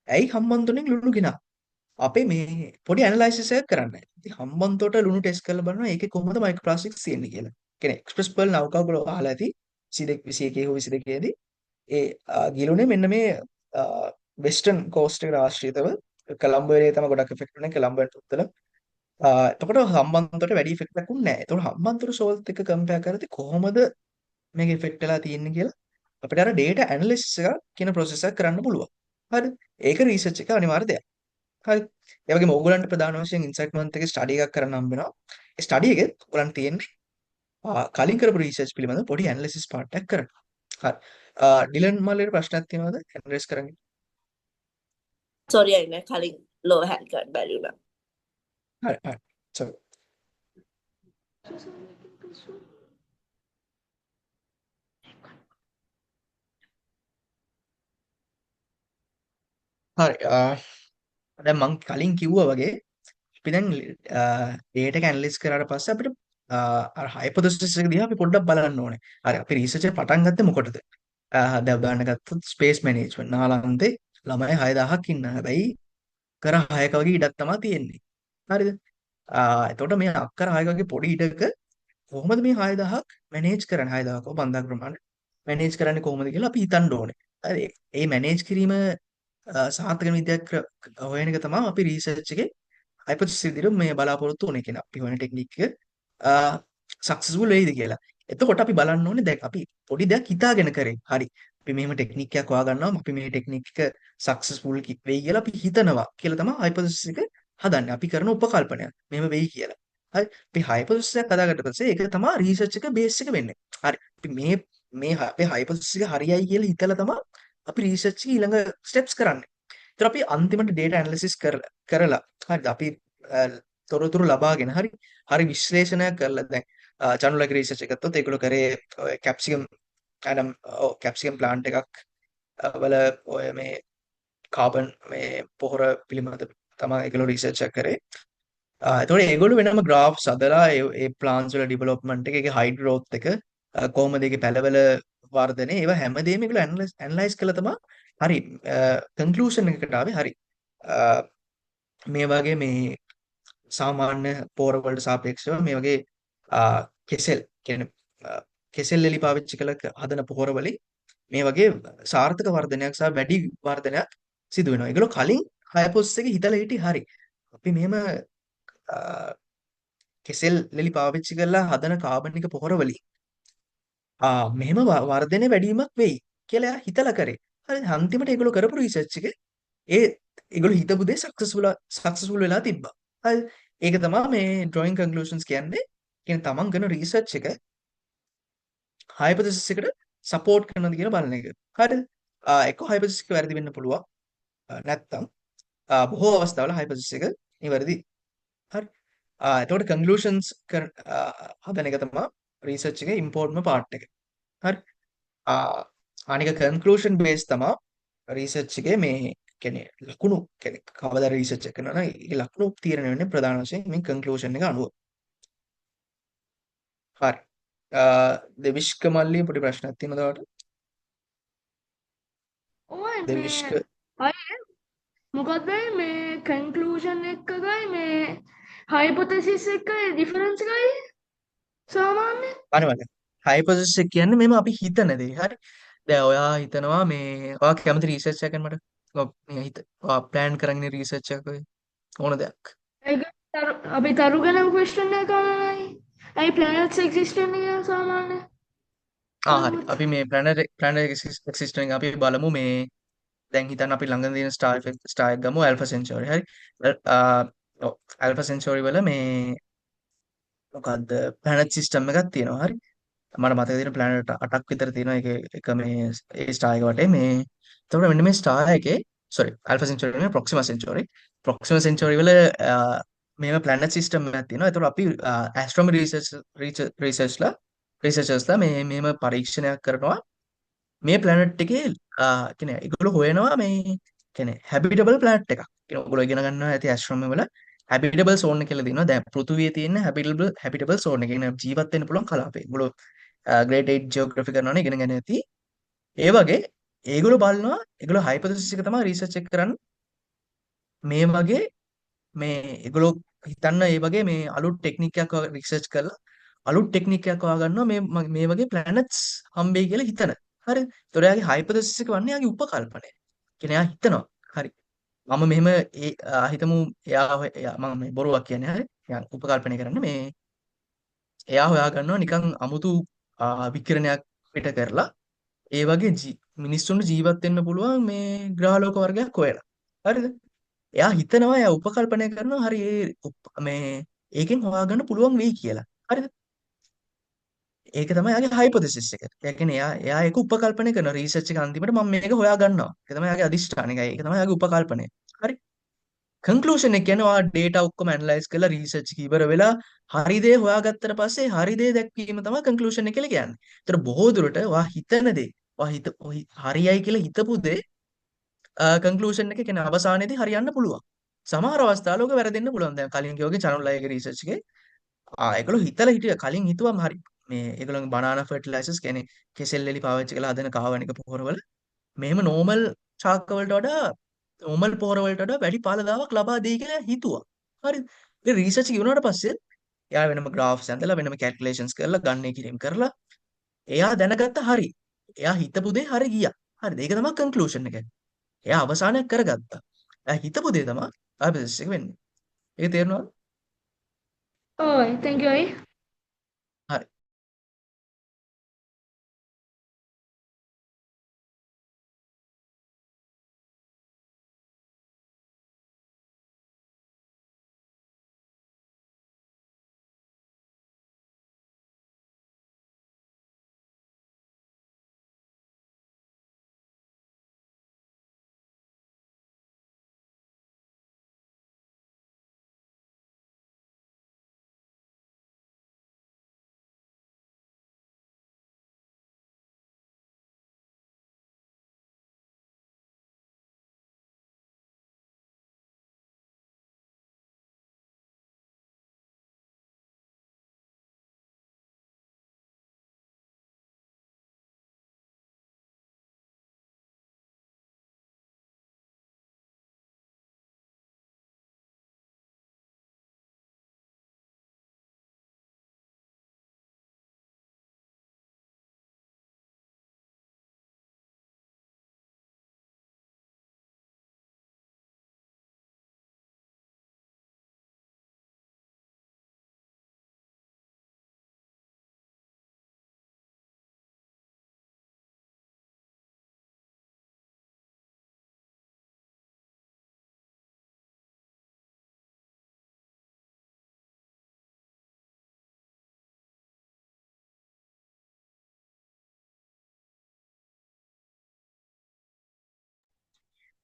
ඇයි හම්බන්තොටෙන් ලුණු ගෙනා අපේ මේ පොඩි ඇනලයිසිස් එකක් කරන්න. ඉතින් හම්බන්තොට ලුණු ටෙස්ට් කරලා බලනවා ඒකේ කොහොමද මයික්‍රෝප්ලාස්ටික්ස් තියෙන්නේ කියලා. කියන්නේ එක්ස්ප්‍රෙස් පර්ල් නෞකාව වල අහලා ඇති 22 21 හෝ 22 දී ඒ ගිලුනේ මෙන්න මේ වෙස්ටර්න් කෝස්ට් එකට ආශ්‍රිතව කොලම්බෝ ඒරියාවේ තමයි ගොඩක් ඉෆෙක්ට් වෙන්නේ කොලම්බෝ උත්තර. එතකොට හම්බන්තොට වැඩි ඉෆෙක්ට් එකක් උන්නේ නැහැ. එතකොට හම්බන්තොට සෝල්ට් එක කම්පෙයාර් කරද්දී කොහොමද මේක ඉෆෙක්ට් වෙලා තියෙන්නේ කියලා අපිට අර data analysis එක කියන process එක කරන්න පුළුවන්. හරිද? ඒක රිසර්ච් එක අනිවාර්ය දෙයක්. හරි. ඒ වගේම ඕගොල්ලන්ට ප්‍රධාන වශයෙන් ඉන්සයිට් මන්ත් එකේ ස්ටඩි එකක් කරන්න හම්බ වෙනවා. ඒ ස්ටඩි එකෙත් ඕගොල්ලන් තියෙන්නේ කලින් කරපු රිසර්ච් පිළිබඳව පොඩි ඇනලිසිස් පාර්ට් එකක් කරන්න. හරි. ඩිලන් මල්ලේට ප්‍රශ්නයක් තියෙනවද? ඇඩ්‍රස් කරන්න. සෝරි අයිනේ කලින් ලෝ හෑන්ඩ් ගන්න බැරි වුණා. හරි. හරි. So හරි. දැන් මම කලින් කිව්වා වගේ අපි දැන් data එක ඇනලිස් කරාට පස්සේ අපිට අර හයිපොතෙසිස් එක දිහා අපි පොඩ්ඩක් බලන්න ඕනේ. හරි අපි රිසර්ච් එක පටන් ගත්තේ මොකටද? දැන් උදාහරණ ගත්තොත් ස්පේස් මැනේජ්මන්ට් නාලන්තේ ළමයි 6000ක් ඉන්නවා. හැබැයි අක්කර 6ක වගේ ඉඩක් තමයි තියෙන්නේ. හරිද? එතකොට මේ අක්කර 6ක වගේ පොඩි ඉඩක කොහොමද මේ 6000ක් මැනේජ් කරන්නේ? 6000ක 5000 ප්‍රමාණය මැනේජ් කරන්නේ කොහොමද කියලා අපි හිතන්න ඕනේ. හරි. ඒ මැනේජ් කිරීම සාර්ථක විදියක් හොයන එක තමයි අපි රිසර්ච් එකේ හයිපොතෙසිස් විදිහට මේ බලාපොරොත්තු වෙන්නේ කියන අපි හොයන ටෙක්නික් එක සක්සස්ෆුල් වෙයිද කියලා. එතකොට අපි බලන්න ඕනේ දැන් අපි පොඩි දෙයක් හිතාගෙන කරේ. හරි. අපි මෙහෙම ටෙක්නික් එකක් හොයාගන්නවා අපි මේ ටෙක්නික් එක සක්සස්ෆුල් වෙයි කියලා අපි හිතනවා කියලා තමයි හයිපොතෙසිස් එක හදන්නේ. අපි කරන උපකල්පනයක්. මෙහෙම වෙයි කියලා. හරි. අපි හයිපොතෙසිස් එකක් හදාගත්ත පස්සේ ඒක තමයි රිසර්ච් එක බේස් එක වෙන්නේ. හරි. අපි මේ අපේ හයිපොතෙසිස් එක හරියයි කියලා හිතලා තමයි අපි රිසර්ච් එක ඊළඟ ස්ටෙප්ස් කරන්නේ. ඒතර අපි අන්තිමට data analysis කරලා හරිද අපි තොරතුරු ලබාගෙන හරි විශ්ලේෂණයක් කරලා දැන් චනුලගේ රිසර්ච් එක ගත්තොත් ඒගොල්ලෝ කරේ කැප්සිකම් අනම් කැප්සිකම් ප්ලාන්ට් එකක් වල ඔය මේ කාබන් මේ පොහොර පිළිබඳ තමයි ඒගොල්ලෝ රිසර්ච් එක කරේ. එතකොට ඒගොල්ලෝ වෙනම ග්‍රාෆ්ස් හදලා ඒ ප්ලාන්ට්ස් වල ඩෙවලොප්මන්ට් එක ඒකේ හයිට් ග්‍රෝත් එක කොහොමද ඒකේ පැලවල වර්ධනය ඒවා හැමදේම ඒගොල්ලෝ ඇනලයිස් කළා තමයි හරි කන්ක්ලූෂන් එකකට ආවේ හරි මේ වගේ මේ සාමාන්‍ය පෝර වලට සාපේක්ෂව මේ වගේ කෙසෙල් කියන්නේ කෙසෙල් එලි පාවිච්චි කළ හදන පොහොර වලින් මේ වගේ සාර්ථක වර්ධනයක් සහ වැඩි වර්ධනයක් සිදු වෙනවා. ඒගොල්ලෝ කලින් හයිපොතෙසිස් එකේ හිතලා හිටියේ හරි. අපි මෙහෙම කෙසෙල් ලෙලි පාවිච්චි කරලා හදන කාබනික පොහොර වලින් මෙහෙම වර්ධනය වැඩිවීමක් වෙයි කියලා එයා හිතලා කරේ. හරි අන්තිමට ඒගොල්ලෝ කරපු රිසර්ච් එකේ ඒගොල්ලෝ හිතපු දේ සක්සස්ෆුල් වෙලා තිබ්බා. හරි ඒක තමයි මේ ඩ්‍රොයින් කන්ක්ලූෂන්ස් කියන්නේ. කියන්නේ තමන් කරන රිසර්ච් එක හයිපොතෙසිස් එකට සපෝට් කරනවද කියලා බලන එක. හරිද? එක්ක හයිපොතෙසිස් එක වැරදි වෙන්න පුළුවන්. නැත්තම් බොහෝ අවස්ථාවල හයිපොතෙසිස් එක නිවැරදි. හරි. එතකොට කන්ක්ලූෂන්ස් හදන එක තමයි රිසර්ච් එකේ ඉම්පෝර්ටන්ට්ම පාර්ට් එක. හරි. අනික කන්ක්ලූෂන් බේස් තමයි රිසර්ච් එකේ මේ කියන්නේ ලකුණු කියන්නේ කවදා රිසර්ච් එක කරනවා නම් ඒ ලකුණු තීරණය වෙන්නේ ප්‍රධාන වශයෙන් මේ කන්ක්ලූෂන් එක අනුව. හරි. දෙවිෂ්ක මල්ලි පොඩි ප්‍රශ්නයක් තියෙනවද ඔයාලට? ඔය දෙවිෂ්ක අය මොකක්ද මේ කන්ක්ලූෂන් එකකයි මේ හයිපොතෙසිස් එකයි ඩිෆරන්ස් එකයි සාමාන්‍ය අනිවාර්යයෙන් හයිපොතෙසිස් එක කියන්නේ මෙහෙම අපි හිතන දේ. හරි. දැන් ඔයා හිතනවා මේ ඔයා කැමති රිසර්ච් එකක් කරන්න මට ඔයා ප්ලෑන් කරගෙන රිසර්ච් එකක් ඕන දෙයක්. ඒක අපි තරුගනම් ක්වෙස්චන් එක කරනයි ඇයි ප්ලැනට්ස් එක්සිස්ට් වෙන්නේ සාමාන්‍ය හරි. අපි මේ ප්ලැනට් එක්සිස්ටන්ට් අපි බලමු මේ දැන් හිතන්න අපි ළඟ තියෙන ස්ටාර් එක ගමු ඇල්ෆා සෙන්චුරි. හරි. ඔව් ඇල්ෆා සෙන්චුරි වල මේ මොකද්ද ප්ලැනට් සිස්ටම් එකක් තියෙනවා. හරි. මට මතක තියෙන ප්ලැනට් 8ක් විතර තියෙනවා. එක මේ ඒ ස්ටාර් එක වටේ මේ එතකොට මෙන්න මේ ස්ටාර් එකේ ඇල්ෆා සෙන්චුරි නෙමෙයි ප්‍රොක්සිමා සෙන්චුරි. ප්‍රොක්සිමා සෙන්චුරි වල මේව ප්ලැනට් සිස්ටම් එකක් තියෙනවා. එතකොට අපි ඇස්ට්‍රොනොමි රිසර්චර්ස්ලා මේම පරීක්ෂණයක් කරනවා මේ ප්ලැනට් එකේ කියන්නේ ඒගොල්ලෝ හොයනවා මේ කියන්නේ හැබිටබල් ප්ලැනට් එකක්. කියන්නේ ඔයගොල්ලෝ ඉගෙන ගන්නවා ඇති ඇස්ට්‍රොනොමි වල හැබිටබල් zone එක කියලා දෙනවා. දැන් පෘථුවියේ තියෙන හැබිටබල් zone එක. කියන්නේ ජීවත් වෙන්න පුළුවන් කලාපේ. ඔයගොල්ලෝ grade 8 geography කරනවනේ ඉගෙන ගන්න ඇති. ඒ වගේ ඒගොල්ලෝ බලනවා ඒගොල්ලෝ hypothesis එක තමයි research එක කරන්නේ. මේ වගේ මේ ඒගොල්ලෝ හිතන්න ඒ වගේ මේ අලුත් ටෙක්නික් එකක් රිසර්ච් කරලා අලුත් ටෙක්නික් එකක් හොයාගන්නවා මේ වගේ planets හම්බෙයි කියලා හිතන. හරිද? ඒතොර එයාගේ hypothesis එක වන්නේ එයාගේ උපකල්පනය. කියන්නේ එයා හිතනවා. හරි. මම මෙහෙම හිතමු මම මේ බොරුවක් කියන්නේ හරි. එයා උපකල්පනය කරන්න මේ එයා හොයාගන්නවා නිකන් අමුතු විකිරණයක් පිට කරලා ඒ වගේ මිනිස්සුන්ට ජීවත් වෙන්න පුළුවන් මේ ග්‍රහලෝක වර්ගයක් හොයලා. හරිද? එයා හිතනවා එයා උපකල්පනය කරනවා හරි මේ ඒකෙන් හොයාගන්න පුළුවන් වෙයි කියලා. හරිද? ඒක තමයි එයාගේ හයිපොතෙසිස් එක. ඒ කියන්නේ එයා ඒක උපකල්පනය කරන රිසර්ච් එක අන්තිමට මම මේක හොයා ගන්නවා. ඒක තමයි එයාගේ අදිෂ්ඨානය. ඒක තමයි එයාගේ උපකල්පනය. හරි. කන්ක්ලූෂන් එක කියන්නේ ඔයා data ඔක්කොම ඇනලයිස් කරලා රිසර්ච් එක ඉවර වෙලා හරි දේ හොයාගත්තට පස්සේ හරි දේ දැක්වීම තමයි කන්ක්ලූෂන් එක කියලා කියන්නේ. ඒතර බොහෝ දුරට ඔයා හිතන දේ හරියයි කියලා හිතපු දේ කන්ක්ලූෂන් එක කියන්නේ අවසානයේදී හරියන්න පුළුවන්. සමහර අවස්ථාවල ඔක වැරදෙන්න පුළුවන්. දැන් කලින් කිව්වාගේ චනුල් අයගේ රිසර්ච් එකේ ඒගොල්ලෝ හිතලා හිටිය කලින් හිතුවම හරි මේ ඒගොල්ලෝගේ බනානා ෆර්ටිලයිසර්ස් කියන්නේ කෙසෙල් එලි පාවිච්චි කරලා හදන කාබනික පොහොරවල මෙහෙම නෝමල් ශාක වලට වඩා නෝමල් පොහොර වලට වඩා වැඩි ඵලදාවක් ලබා දෙයි කියලා හිතුවා. හරිද? ඒ රිසර්ච් එක ඉවරනට පස්සේ එයා වෙනම ග්‍රාෆ්ස් ඇඳලා වෙනම කැල්කියුලේෂන්ස් කරලා ගණනය කිරීම කරලා එයා දැනගත්ත හරි. එයා හිතපු දේ හරි ගියා. හරිද? ඒක තමයි කන්ක්ලූෂන් එක. එයා අවසානයක් කරගත්තා. එයා හිතපු දේ තමයි හයිපොතෙසිස් එක වෙන්නේ. ඒක තේරෙනවද? ඔව් thank you අය. හරි.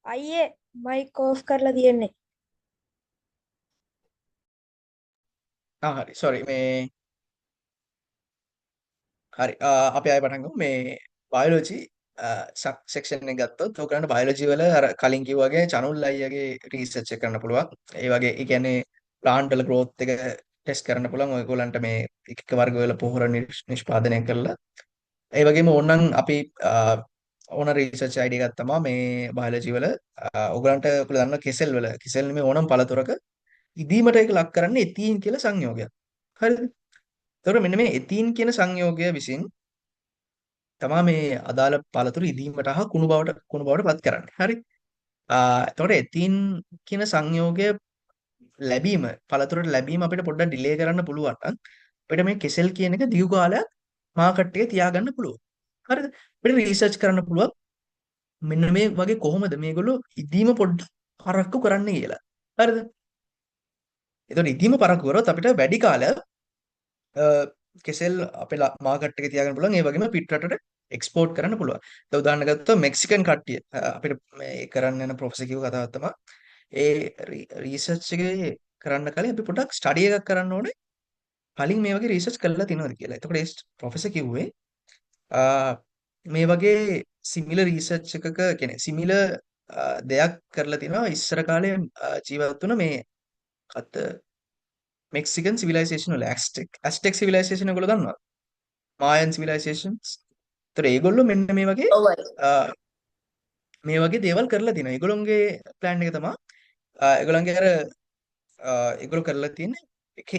අයියේ මයික් ඕෆ් කරලා තියෙන්නේ. හරි. sorry මේ හරි අපි ආයෙ පටන් ගමු මේ බයොලොජි සෙක්ෂන් එක ගත්තොත් ඔයගලන්ට බයොලොජි වල අර කලින් කිව්වා වගේ චනුල් අයියාගේ රිසර්ච් එක කරන්න පුළුවන්. ඒ වගේ ඒ කියන්නේ ප්ලාන්ට් වල growth එක ටෙස්ට් කරන්න පුළුවන්. ඔයගොල්ලන්ට මේ එක එක වර්ග වල පොහොර නිෂ්පාදනය කරලා ඒ වගේම ඕනනම් අපි ඕන රිසර්ච් අයිඩියා එකක් තමයි මේ බයොලොජි වල ඔයගලන්ට ඔයගොල්ලෝ දන්න කෙසෙල් නෙමෙයි ඕනම් පළතුරක ඉදීමට ඒක ලක් කරන්නේ එතීන් කියලා සංයෝගයක්. හරිද? එතකොට මෙන්න මේ එතීන් කියන සංයෝගය විසින් තමයි මේ අදාළ පළතුරු ඉදීමට හා කුණු බවට පත් කරන්නේ. හරි. එතකොට එතීන් කියන සංයෝගය ලැබීම පළතුරට ලැබීම අපිට පොඩ්ඩක් ඩිලේ කරන්න පුළුවන් නම් අපිට මේ කෙසෙල් කියන එක දිගු කාලයක් මාකට් එකේ තියාගන්න පුළුවන්. හරිද? අපිට රිසර්ච් කරන්න පුළුවන් මෙන්න මේ වගේ කොහොමද මේගොල්ලෝ ඉදීම පොඩ්ඩක් පරක්කු කරන්නේ කියලා. හරිද? එතකොට ඉදීම පරක්කු කරොත් අපිට වැඩි කාලයක් කෙසෙල් අපේ මාකට් එකේ තියාගන්න පුළුවන්. ඒ වගේම පිට රටට එක්ස්පෝර්ට් කරන්න පුළුවන්. දැන් උදාහරණ ගත්තොත් මෙක්සිකන් කට්ටිය අපිට මේ කරන්න යන ප්‍රොෆෙසර් කිව්ව කතාවක් තමයි ඒ රිසර්ච් එකේ කරන්න කලින් අපි පොඩ්ඩක් ස්ටඩි එකක් කරන්න ඕනේ. කලින් මේ වගේ රිසර්ච් කරලා තියෙනවද කියලා. එතකොට ඒ ප්‍රොෆෙසර් කිව්වේ මේ වගේ සිමිලර් රිසර්ච් එකක කියන්නේ සිමිලර් දෙයක් කරලා තිනවා ඉස්සර කාලේ ජීවත් වුණ මේ අත මෙක්සිකන් සිවිලයිසේෂන් වල ඇස්ටෙක් සිවිලයිසේෂන් ඔයගොල්ලෝ දන්නවද? මායන් සිවිලයිසේෂන්ස්. ඒතර ඒගොල්ලෝ මෙන්න ඔවයි මේ වගේ දේවල් කරලා තිනවා. ඒගොල්ලොන්ගේ ප්ලෑන් එක තමයි ඒගොල්ලන්ගේ අර ඒගොල්ලෝ කරලා තියෙන්නේ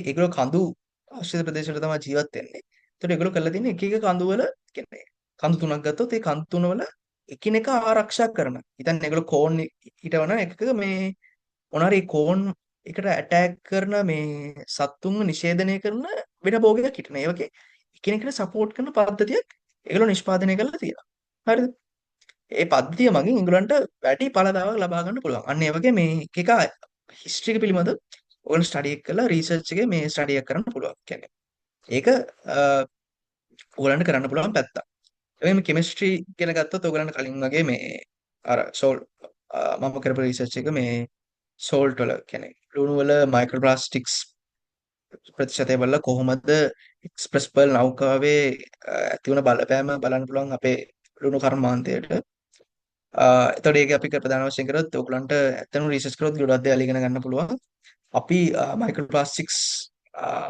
ඒගොල්ලෝ කඳු ආශ්‍රිත ප්‍රදේශවල තමයි ජීවත් වෙන්නේ. ඒතර ඒගොල්ලෝ කරලා තියෙන්නේ එක එක කඳු වල කියන්නේ කඳු තුනක් ගත්තොත් ඒ කඳු තුන වල එකිනෙක ආරක්ෂා කරන. ඉතින් ඒගොල්ලෝ කෝන් හිටවන එකක මේ මොනාරි කෝන් එකට ඇටැක් කරන මේ සත්තුන්ව නිෂේධනය කරන වෙන භෝගයක් හිටන. ඒ වගේ එකිනෙකට සපෝට් කරන පද්ධතියක් ඒගොල්ලෝ නිෂ්පාදනය කරලා තියෙනවා. හරිද? ඒ පද්ධතිය මගින් ඒගොල්ලන්ට වැඩි ඵලදායක ලබා ගන්න පුළුවන්. අන්න ඒ වගේ මේ එක හිස්ටරි එක පිළිබඳ ඕන ස්ටඩි එක කරලා රිසර්ච් එකේ මේ ස්ටඩි එක කරන්න පුළුවන්. කියන්නේ ඒක ඕගොල්ලන්ට කරන්න පුළුවන් පැත්තක්. ඒ වගේම කෙමිස්ට්‍රි ගැන ගත්තොත් ඕගොල්ලන්ට කලින් වගේ මේ අර මම කරපු රිසර්ච් එක මේ සෝල්ට් වල කියන්නේ ලුණු වල මයික්‍රෝප්ලාස්ටික්ස් ප්‍රතිශතය බලලා කොහොමද එක්ස්ප්‍රස් පර්ල් නෞකාවේ ඇති වුණ බලපෑම බලන්න පුළුවන් අපේ ලුණු කර්මාන්තයට. එතකොට ඒක අපි ප්‍රධාන වශයෙන් කරොත් ඔයගලන්ට ඇත්තම රිසර්ච් කරොත් ගොඩක් දේවල් ඉගෙන ගන්න පුළුවන්. අපි මයික්‍රෝප්ලාස්ටික්ස්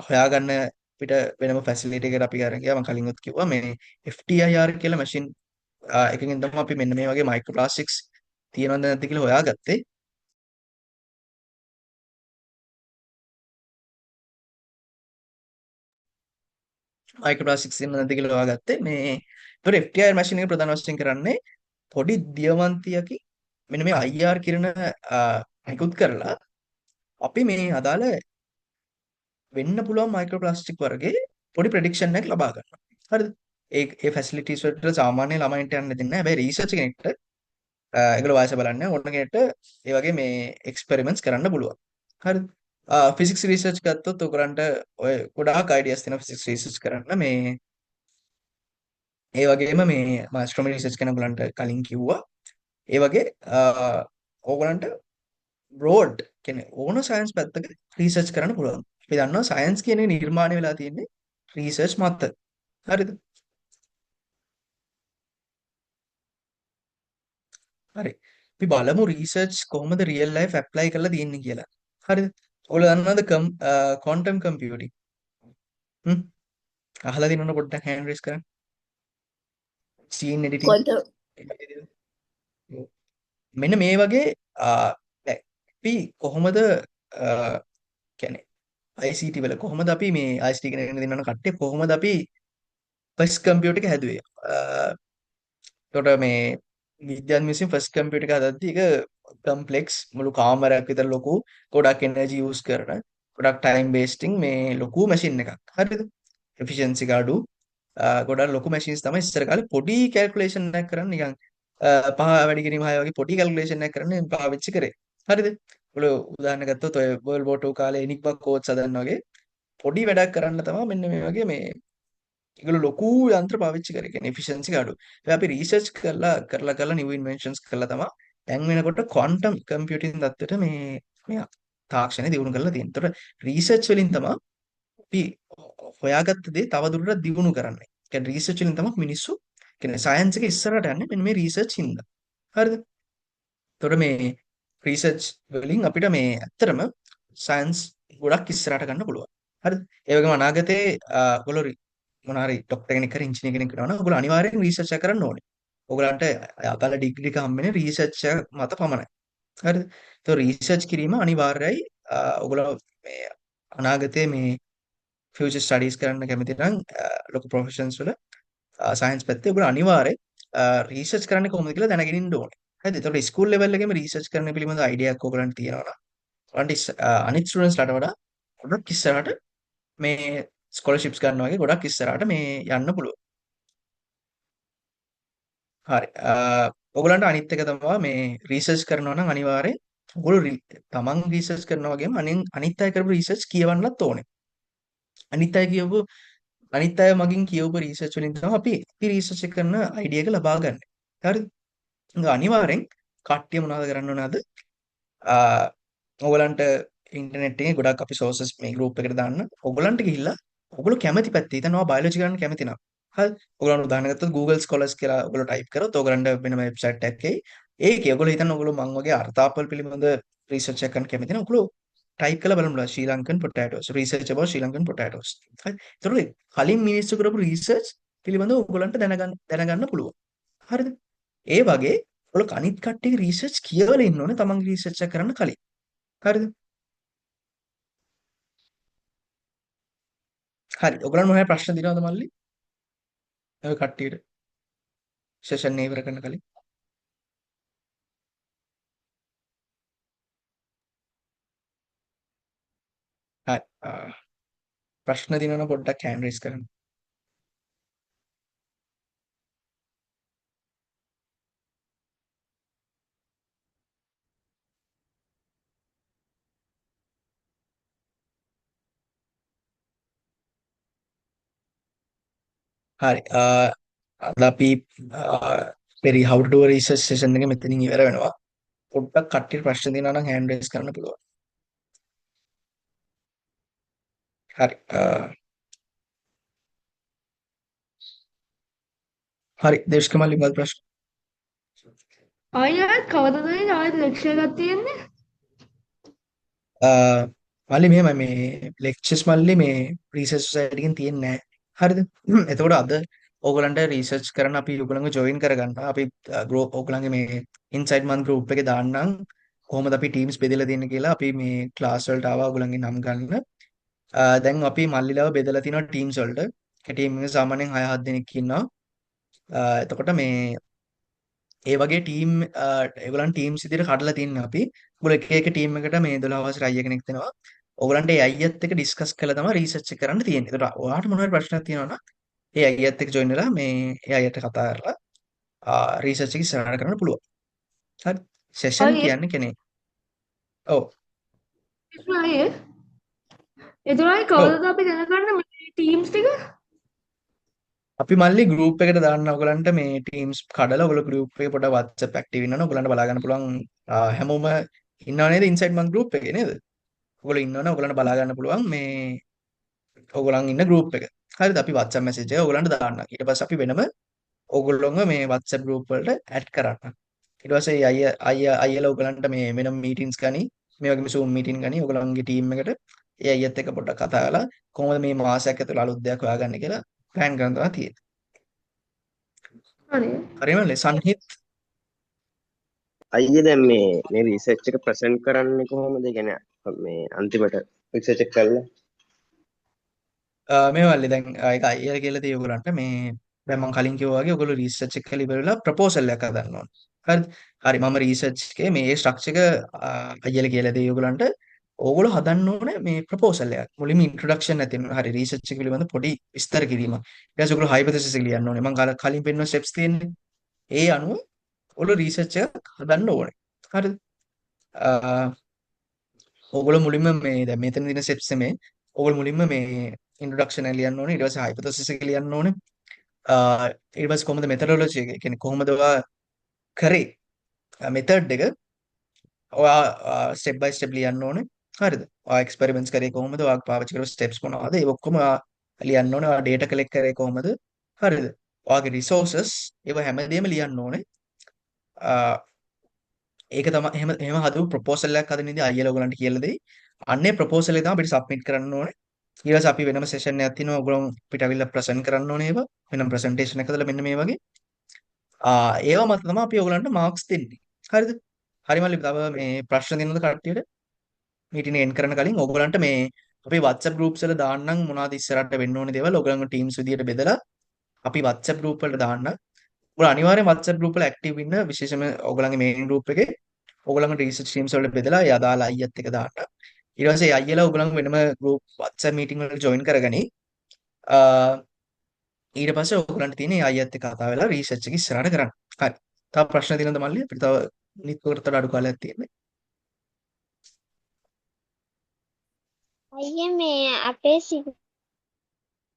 හොයාගන්න අපිට වෙනම ෆැසිලිටි එකකට අපි අරන් ගියා. මම කලින්වත් කිව්වා මේ FTIR කියලා මැෂින් එකකින් තමයි අපි මෙන්න මේ වගේ මයික්‍රෝප්ලාස්ටික්ස් තියෙනවද නැද්ද කියලා හොයාගත්තේ. මයික්‍රෝප්ලාස්ටික්ස් තියෙනවද නැද්ද කියලා හොයාගත්තේ. මේ ඒතකොට FTIR මැෂින් එක ප්‍රධාන වශයෙන් කරන්නේ පොඩි දියවන්තියකින් මෙන්න මේ IR කිරණ නිකුත් කරලා අපි මේ අදාළ වෙන්න පුළුවන් මයික්‍රෝප්ලාස්ටික් වර්ගයේ පොඩි ප්‍රෙඩික්ෂන් එකක් ලබා ගන්නවා. හරිද? ඒ ෆැසිලිටිස් වලට සාමාන්‍ය ළමයින්ට යන්න දෙන්නේ නැහැ. හැබැයි රිසර්ච් කෙනෙක්ට ඒගොල්ලෝ වාසිය බලන්නේ ඕන කෙනෙක්ට ඒ වගේ මේ එක්ස්පෙරිමන්ට්ස් කරන්න පුළුවන්. හරිද? ෆිසික්ස් රිසර්ච් ගත්තොත් ඔයගලන්ට ඔය ගොඩාක් අයිඩියාස් තියෙනවා ෆිසික්ස් රිසර්ච් කරන්න. මේ ඒ වගේම මේ මම ඇස්ට්‍රොනොමි රිසර්ච් කරන ඔයගලන්ට කලින් කිව්වා. ඒ වගේ ඕගලන්ට බ්‍රෝඩ් කියන්නේ ඕන සයන්ස් පැත්තක රිසර්ච් කරන්න පුළුවන්. අපි දන්නවා සයන්ස් කියන එක නිර්මාණය වෙලා තියෙන්නේ රිසර්ච් මත. හරිද? හරි. අපි බලමු රිසර්ච් කොහොමද රියල් ලයිෆ් ඇප්ලයි කරලා තියෙන්නේ කියලා. හරිද? ඔයගොල්ලෝ දන්නවද ක්වොන්ටම් කම්පියුටිං? අහලා දිනන පොඩ්ඩක් හෑන්ඩ් රේස් කරන්න. Scene editing. ක්වොන්ටම් මෙන්න මේ වගේ අපි කොහොමද කියන්නේ ICT වල කොහොමද අපි මේ ICT ඉගෙන දෙන්න කට්ටිය කොහොමද අපි ෆස්ට් කම්පියුටර් එක හැදුවේ? එතකොට මේ විද්‍යාඥයන් විසින් ෆස්ට් කම්පියුටර් එක හදද්දී ඒක කම්ප්ලෙක්ස් මුළු කාමරයක් විතර ලොකු ගොඩක් එනර්ජි යූස් කරන ගොඩක් ටයිම් වේස්ටිං මේ ලොකු මැෂින් එකක්. හරිද? එෆිෂියන්සි එක අඩු ගොඩක් ලොකු මැෂින්ස් තමයි ඉස්සර කාලේ පොඩි කැල්කියුලේෂන් එකක් කරන්න නිකන් 5 වැඩි කිරීම 6 වගේ පොඩි කැල්කියුලේෂන් එකක් කරන්න පාවිච්චි කරේ. හරිද? ඔයගොල්ලෝ උදාහරණ ගත්තොත් ඔය World War 2 කාලේ එනිග්මා කෝඩ්ස් හදන්න වගේ පොඩි වැඩක් කරන්න තමයි මෙන්න මේ වගේ මේ ඒගොල්ලෝ ලොකු යන්ත්‍ර පාවිච්චි කරේ. කියන්නේ එෆිෂියන්සි එක අඩු. හැබැයි අපි රිසර්ච් කරලා නිව් ඉන්වෙන්ෂන්ස් කරලා තමයි දැන් වෙනකොට ක්වොන්ටම් කම්පියුටිං தත්ත්වයට මේ තාක්ෂණය දියුණු කරලා තියෙනවා. ඒතර රිසර්ච් වලින් තමයි අපි හොයාගත්ත දේ තවදුරටත් දියුණු කරන්නේ. කියන්නේ රිසර්ච් වලින් තමයි මිනිස්සු කියන්නේ සයන්ස් එක ඉස්සරහට යන්නේ මෙන්න මේ රිසර්ච් හින්දා. හරිද? ඒතර මේ රිසර්ච් වලින් අපිට මේ ඇත්තටම සයන්ස් ගොඩක් ඉස්සරහට ගන්න පුළුවන්. හරිද? ඒ වගේම අනාගතේ ඔයගොල්ලෝ මොනාරි ડોක්ටර් කෙනෙක් කරේ ඉංජිනේර කෙනෙක් කරනවා නම් ඔයගොල්ලෝ අනිවාර්යෙන් රිසර්ච් එක කරන්න ඕනේ. ඔයගලන්ට අදාළ ඩිග්‍රී එක හම්බෙන්නේ රිසර්ච් මත පමණයි. හරිද? ඒතකොට රිසර්ච් කිරීම අනිවාර්යයි. ඔයගොල්ලෝ මේ අනාගතයේ මේ ෆියුචර් ස්ටඩීස් කරන්න කැමති නම් ලොකු ප්‍රොෆෙෂන්ස් වල සයන්ස් පැත්තේ ඔයගොල්ලෝ අනිවාර්යෙන් රිසර්ච් කරන්නේ කොහොමද කියලා දැනගෙන ඉන්න ඕනේ. හරිද? ඒතකොට ස්කූල් ලෙවල් එකේම රිසර්ච් කරන්න පිළිබඳ අයිඩියා එකක් ඔයගලන්ට තියෙනවා නම් අනිත් ස්ටුඩන්ට්ස්ලාට වඩා ගොඩක් ඉස්සරහට මේ ස්කෝලර්ෂිප්ස් ගන්නවා වගේ ගොඩක් ඉස්සරහට මේ යන්න පුළුවන්. හරි. ඔයගලන්ට අනිත් එක තමයි මේ රිසර්ච් කරනවා නම් අනිවාර්යෙන් ඔයගොල්ලෝ තමන් රිසර්ච් කරනවා වගේම අනිත් අය කරපු රිසර්ච් කියවන්නත් ඕනේ. අනිත් අය කියවපු අනිත් අය මගින් කියවපු රිසර්ච් වලින් තමයි අපි රිසර්ච් කරන අයිඩියා එක ලබා ගන්න. හරිද? අනිවාර්යෙන් කට්ටිය මොනවද කරන්න ඕනද? ඔයගලන්ට ඉන්ටර්නෙට් එකේ ගොඩක් අපි සෝසස් මේ ගෲප් එකට දාන්න. ඔයගලන්ට ගිහිල්ලා ඔයගොල්ලෝ කැමති පැත්තේ හිතනවා බයොලොජි ගන්න කැමති නම්. හරි. ඔයගලන්ට උදාහරණ ගත්තොත් Google Scholars කියලා ඔයගොල්ලෝ ටයිප් කරොත් ඔයගලන්ට වෙනම වෙබ්සයිට් එකක් එයි. ඒකේ ඔයගොල්ලෝ හිතන්න ඔයගොල්ලෝ මං වගේ අර්ථාපල් පිළිබඳ රිසර්ච් එකක් කරන්න කැමති නම් ඔයගොල්ලෝ ටයිප් කරලා බලන්න ශ්‍රී Lankan potatoes research about Sri Lankan potatoes. හරි. ඒතකොට කලින් මිනිස්සු කරපු රිසර්ච් පිළිබඳව ඔයගලන්ට දැනගන්න පුළුවන්. හරිද? ඒ වගේ ඔයගොල්ලෝ අනිත් කට්ටියගේ රිසර්ච් කියවලා ඉන්න ඕනේ තමන්ගේ රිසර්ච් එක කරන්න කලින්. හරිද? හරි. ඔයගලන්ට මොනවද ප්‍රශ්න දිනවද මල්ලි? ඔය කට්ටියට සෙෂන් එක ඉවර කරන්න කලින්. හරි. ප්‍රශ්න දිනවනම් පොඩ්ඩක් හෑන්ඩ් රේස් කරන්න. හරි. අද අපි පෙරි how to do a research session එක මෙතනින් ඉවර වෙනවා. පොඩ්ඩක් කට්ටියට ප්‍රශ්න දිනනවා නම් හෑන්ඩ් රේස් කරන්න පුළුවන්. හරි. හරි. දේශක මල්ලි මොකද ප්‍රශ්න? ආයෙත් කවදද ආයෙත් ලෙක්චර් එකක් තියෙන්නේ? මල්ලි මෙහෙමයි මේ ලෙක්චර්ස් මල්ලි මේ රිසර්ච් සොසයිටි එකෙන් තියෙන්නේ නැහැ. හරිද? එතකොට අද ඕගලන්ට රිසර්ච් කරන්න අපි ඔයගලන්ව ජොයින් කරගන්න. අපි ගෲප් ඕගලන්ගේ මේ ඉන්සයිඩ් මන් ගෲප් එකේ දාන්නම්. කොහොමද අපි ටීම්ස් බෙදලා තියෙන්නේ කියලා අපි මේ ක්ලාස් වලට ආවා ඔයගලන්ගේ නම් ගන්න. දැන් අපි මල්ලිලව බෙදලා තිනවා ටීම්ස් වලට. ඒ ටීම් එක සාමාන්‍යයෙන් 6-7 දෙනෙක් ඉන්නවා. එතකොට මේ ඒ වගේ ටීම් ඒගොල්ලන් ටීම්ස් විදිහට කඩලා තින්නේ අපි. ඔයගොල්ලෝ එක එක ටීම් එකට මේ 12 වසර අයියා කෙනෙක් දෙනවා. ඔයගොල්ලන්ට ඒ අයියත් එක්ක ඩිස්කස් කරලා තමයි රිසර්ච් එක කරන්න තියෙන්නේ. ඒකට ඔයාලට මොනවා හරි ප්‍රශ්නයක් තියෙනවා නම් ඒ අයියත් එක්ක ජොයින් වෙලා මේ ඒ අයියට කතා කරලා රිසර්ච් එක ඉස්සරහට කරන්න පුළුවන්. හරි. සෙෂන් ආයෙත් කියන්නේ කෙනෙක්. ඔව්. ආයෙත් එතුණයි ඔව්. කවදද අපි දැනගන්න මේ ටීම්ස් ටික? අපි මල්ලි ගෲප් එකට දාන්න ඔයගලන්ට මේ ටීම්ස් කඩලා ඔයගොල්ලෝ ගෲප් එකේ පොඩ්ඩක් WhatsApp ඇක්ටිව් ඉන්නවනේ ඔයගලන්ට බලා ගන්න පුළුවන් හැමෝම ඉන්නව නේද ඉන්සයිඩ් මන් ගෲප් එකේ නේද? ඔයගොල්ලෝ ඉන්නවනේ ඔයගලන්ට බලා ගන්න පුළුවන් මේ ඔයගොල්ලන් ඉන්න ගෲප් එක. හරිද? අපි WhatsApp මැසේජ් එක ඔයගලන්ට දාන්නම්. ඊට පස්සේ අපි වෙනම ඔයගොල්ලොන්ව මේ WhatsApp ගෲප් වලට ඇඩ් කරන්න. ඊට පස්සේ අයියලා ඔයගලන්ට මේ වෙනම මීටින්ග්ස් ගනි මේ වගේම Zoom මීටින් ගනි ඔයගලන්ගේ ටීම් එකට ඒ අයියත් එක්ක පොඩ්ඩක් කතා කරලා කොහොමද මේ මාසයක් ඇතුළත අලුත් දෙයක් හොයාගන්නේ කියලා ප්ලෑන් කරන්න තමයි තියෙන්නේ. හරි. හරිම සංහිත් අයියේ දැන් මේ රිසර්ච් එක ප්‍රසන්ට් කරන්නේ කොහොමද? ඒ කියන්නේ මේ අන්තිමට රිසර්ච් එක කරලා මේ වල්ලි දැන් ඒක අයියලා කියලා තියෙයි ඔයගලන්ට මේ දැන් මම කලින් කිව්වා වගේ ඔයගොල්ලෝ රිසර්ච් එක කරලා ඉවර වෙලා ප්‍රොපෝසල් එකක් හදන්න ඕන. හරිද? හරි මම රිසර්ච් එකේ මේ ස්ට්‍රක්චර් එක අයියලා කියලා දෙයි ඔයගලන්ට. ඕගොල්ලෝ හදන්න ඕනේ මේ ප්‍රොපෝසල් එකක්. මුලින්ම ඉන්ට්‍රොඩක්ෂන් නැති වෙනවා. හරි රිසර්ච් එක පිළිබඳ පොඩි විස්තර කිරීමක්. ඊට පස්සේ ඔයගොල්ලෝ හයිපොතෙසිස් එක ලියන්න ඕනේ. මම කලින් පෙන්වන ස්ටෙප්ස් තියෙන්නේ. ඒ අනුව ඔයගොල්ලෝ රිසර්ච් එකක් හදන්න ඕනේ. හරිද? ඕගොල්ලෝ මුලින්ම මේ දැන් මෙතන දින ස්ටෙප්ස් මේ ඕගොල්ලෝ මුලින්ම මේ ඉන්ට්‍රොඩක්ෂන් එක ලියන්න ඕනේ. ඊට පස්සේ හයිපොතෙසිස් එක ලියන්න ඕනේ. ඊට පස්සේ කොහොමද මෙතඩොලොජි එක කියන්නේ කොහොමද ඔයා කරේ මෙතඩ් එක ඔයා ස්ටෙප් බයි ස්ටෙප් ලියන්න ඕනේ. හරිද? ඔයා එක්ස්පෙරිමන්ට්ස් කරේ කොහොමද? ඔයා පාවිච්චි කරපු ස්ටෙප්ස් මොනවද? ඒ ඔක්කොම ඔයා ලියන්න ඕනේ. ඔයා ඩේටා කලෙක්ට් කරේ කොහොමද? හරිද? ඔයාගේ රිසෝසස් ඒව හැමදේම ලියන්න ඕනේ. ඒක තමයි එහෙම හදපු ප්‍රොපෝසල් එකක් හදන ඉතින් අයියලා ඔයගලන්ට කියලා දෙයි. අන්නේ ප්‍රොපෝසල් එක තමයි අපිට සබ්මිට් කරන්න ඕනේ. ඊට පස්සේ අපි වෙනම සෙෂන් එකක් තියෙනවා. ඔයගොල්ලෝ අපිට අවිල්ලා ප්‍රසන්ට් කරන්න ඕනේ ඒවා. වෙනම ප්‍රසන්ටේෂන් එකක් හදලා මෙන්න මේ වගේ. ඒවා මත තමයි අපි ඔයගලන්ට මාක්ස් දෙන්නේ. හරිද? හරි මල්ලි තව මේ ප්‍රශ්න දෙනවද කට්ටියට? මීටින් එන්ඩ් කරන්න කලින් ඔයගලන්ට මේ අපි WhatsApp groups වල දාන්නම් මොනවද ඉස්සරහට වෙන්න ඕනේ දේවල් ඔයගලන්ගේ ටීම්ස් විදියට බෙදලා අපි WhatsApp group වලට දාන්න. ඔයගොල්ලෝ අනිවාර්යෙන් WhatsApp group වල ඇක්ටිව් වෙන්න විශේෂයෙන්ම ඔයගලන්ගේ main group එකේ ඔයගලන්ගේ රිසර්ච් ටීම්ස් වලට බෙදලා ඒ අදාළ අයියත් එක දාන්න. ඊට පස්සේ අයියලා ඔයගලන් වෙනම group WhatsApp meeting වලට join කරගනි. ඊට පස්සේ ඔයගලන්ට තියෙන අයියත් එක්ක කතා වෙලා රිසර්ච් එක ඉස්සරහට කරන්න. හරි. තව ප්‍රශ්න තියෙනවද මල්ලි? අපිට තව මිනිත්තුකට වඩා අඩු කාලයක් තියෙන්නේ. අයියේ මේ අපේ